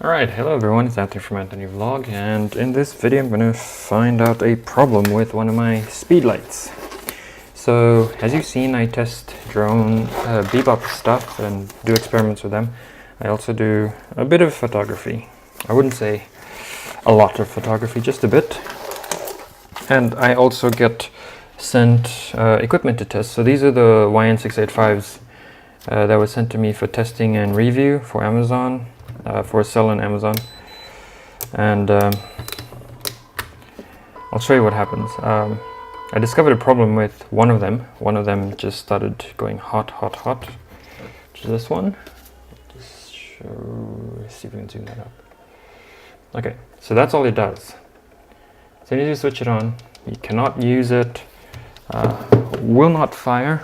Alright, hello everyone, it's Anthony from Anthony Vlog, and in this video I'm going to find out a problem with one of my speed lights. So, as you've seen, I test drone BEBOP stuff and do experiments with them. I also do a bit of photography. I wouldn't say a lot of photography, just a bit. And I also get sent equipment to test. So these are the YONGNUO that was sent to me for testing and review for Amazon. For a sell on Amazon, and I'll show you what happens. I discovered a problem with one of them. One of them just started going hot, which is this one. Just see if we can zoom that up. Okay, so that's all it does. As soon as you switch it on, you cannot use it, will not fire,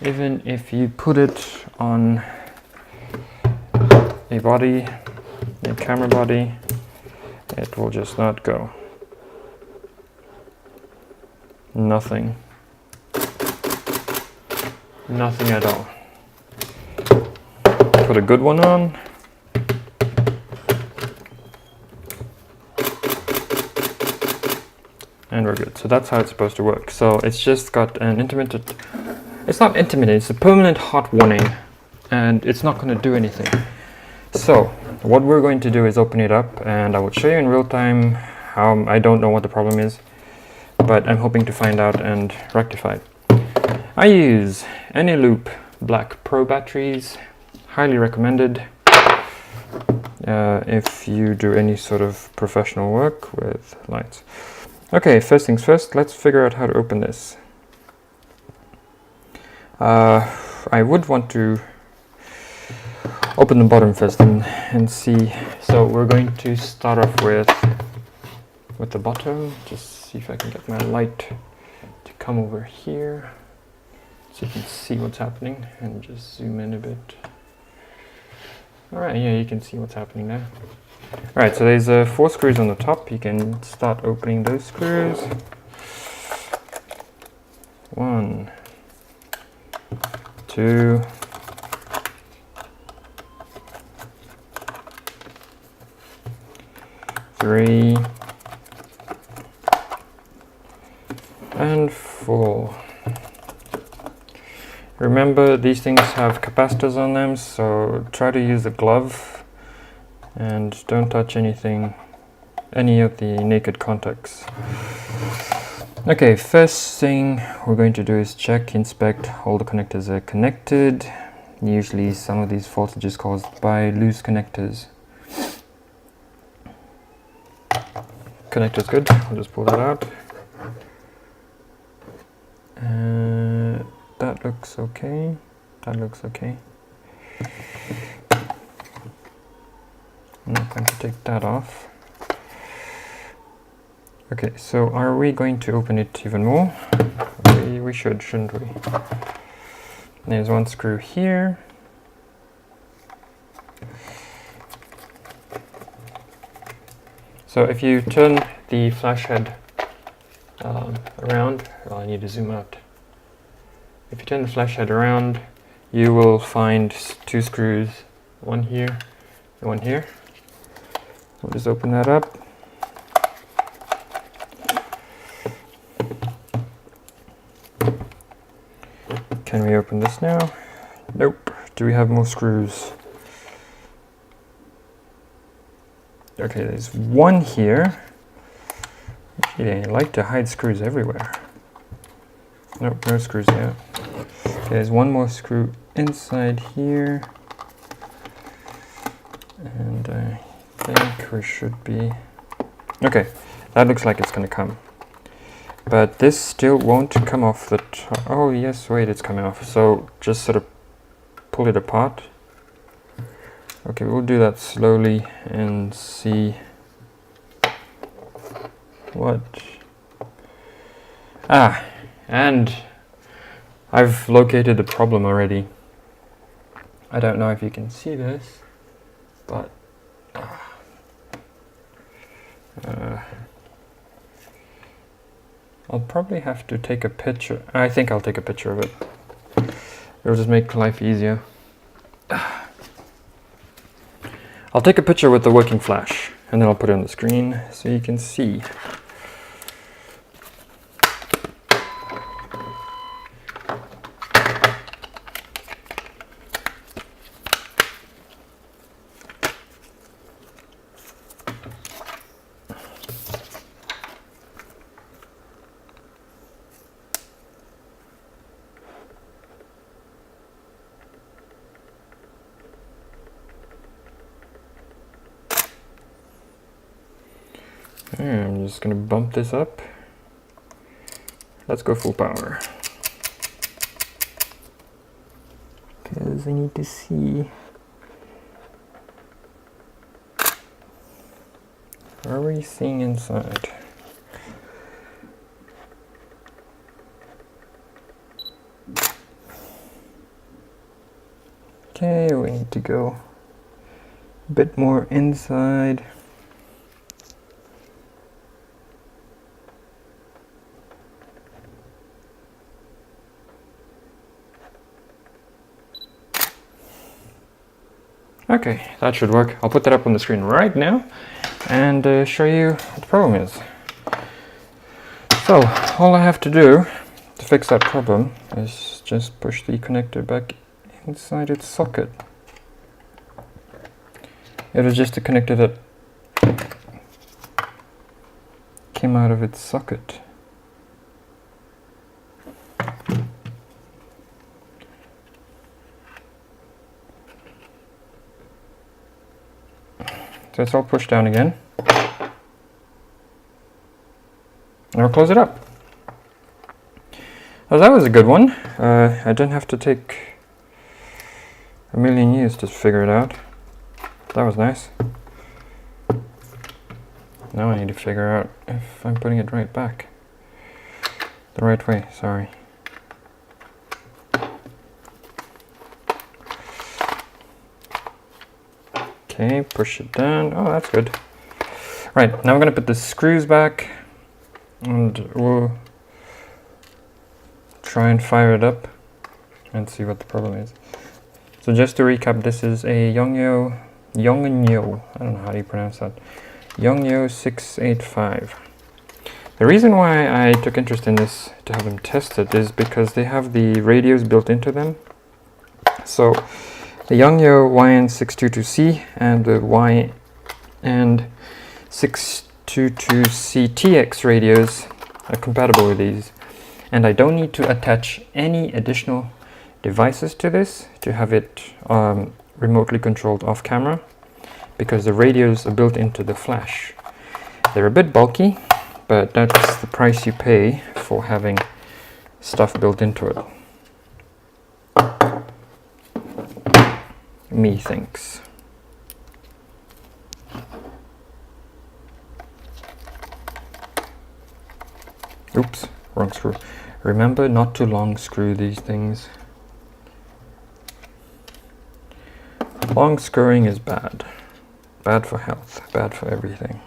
even if you put it on a body, a camera body, it will just not go. Nothing at all. Put a good one on. And we're good. So that's how it's supposed to work. So it's just got an intermittent, it's not intermittent, it's a permanent hot warning, and it's not going to do anything. So what we're going to do is open it up, and I will show you in real time how. I don't know what the problem is, but I'm hoping to find out and rectify it. I use Eneloop Black Pro batteries, highly recommended if you do any sort of professional work with lights. Okay, first things first, let's figure out how to open this. I would want to open the bottom first and see. So we're going to start off with the bottom. Just see if I can get my light to come over here so you can see what's happening, and just zoom in a bit. Alright, yeah, you can see what's happening there. Alright, so there's 4 screws on the top. You can start opening those screws. 1, 2, 3, and 4. Remember, these things have capacitors on them, so try to use a glove and don't touch anything, any of the naked contacts. Okay, first thing we're going to do is check, inspect, all the connectors are connected. Usually some of these faults are just caused by loose connectors. Connector's good, I'll just pull that out. That looks okay. That looks okay. I'm not going to take that off. Okay, so are we going to open it even more? We should, shouldn't we? There's one screw here. So if you turn the flash head around, well, I need to zoom out. If you turn the flash head around, you will find 2 screws, one here and one here. We'll just open that up. Can we open this now? Nope. Do we have more screws? Okay, there's one here. Actually, I like to hide screws everywhere. Nope, no screws there. Okay, there's one more screw inside here. And I think we should be... Okay, that looks like it's going to come. But this still won't come off the top. Oh yes, wait, it's coming off. So just sort of pull it apart. Okay, we'll do that slowly and see what... Ah, and I've located the problem already. I don't know if you can see this, but I'll probably have to take a picture. I think I'll take a picture of it. It'll just make life easier. I'll take a picture with the working flash and then I'll put it on the screen so you can see. I'm just going to bump this up. Let's go full power. Because I need to see. What are we seeing inside? Okay, we need to go a bit more inside. Okay, that should work. I'll put that up on the screen right now and show you what the problem is. So, all I have to do to fix that problem is just push the connector back inside its socket. It was just a connector that came out of its socket. So it's all pushed down again. And I'll close it up. Well, that was a good one. I didn't have to take a million years to figure it out. That was nice. Now I need to figure out if I'm putting it right back. The right way, sorry. Okay, push it down. Oh, that's good. Right, now we're going to put the screws back and we'll try and fire it up and see what the problem is. So just to recap, this is a YONGNUO, I don't know how do you pronounce that, YONGNUO 685. The reason why I took interest in this to have them tested is because they have the radios built into them. So the YONGNUO YN685C and the YN685C TX radios are compatible with these, and I don't need to attach any additional devices to this to have it remotely controlled off camera, because the radios are built into the flash. They're a bit bulky, but that's the price you pay for having stuff built into it. Methinks. Oops, wrong screw. Remember not to long screw these things. Long screwing is bad. Bad for health, bad for everything.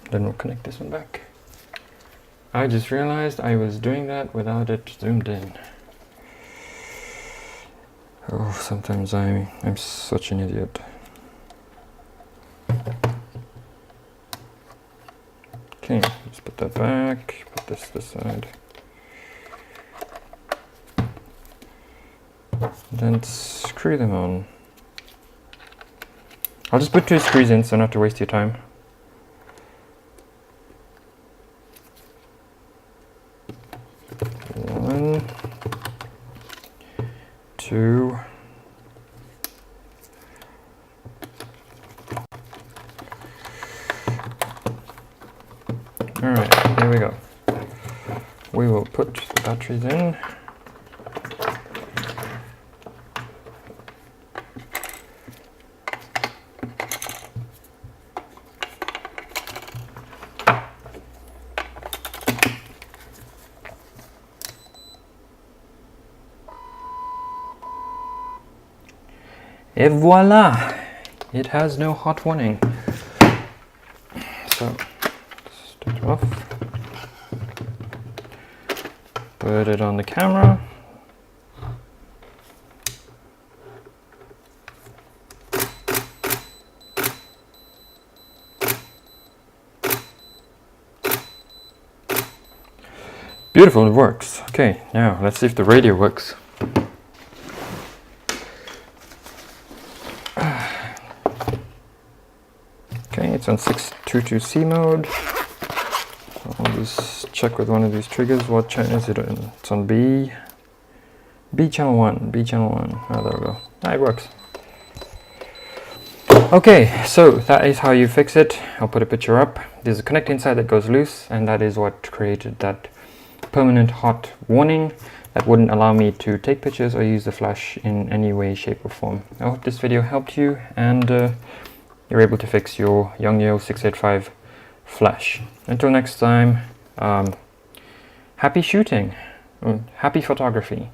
Then we'll connect this one back. I just realized I was doing that without it zoomed in. Oh, sometimes I'm such an idiot. Okay, let's put that back, put this side. Then screw them on. I'll just put 2 screws in so not to waste your time. One, 2. Alright, here we go. We will put the batteries in. Et voila! It has no hot warning. So, start it off. Put it on the camera. Beautiful, it works. Okay, now let's see if the radio works. Okay, it's on 622C mode. I'll just check with one of these triggers. What channel is it in? It's on B channel 1, B channel 1. Oh, there we go. Ah, it works. Okay, so that is how you fix it. I'll put a picture up. There's a connect inside that goes loose, and that is what created that permanent hot warning that wouldn't allow me to take pictures or use the flash in any way, shape or form. I hope this video helped you and you're able to fix your YONGNUO 685 flash. Until next time, happy shooting, happy photography.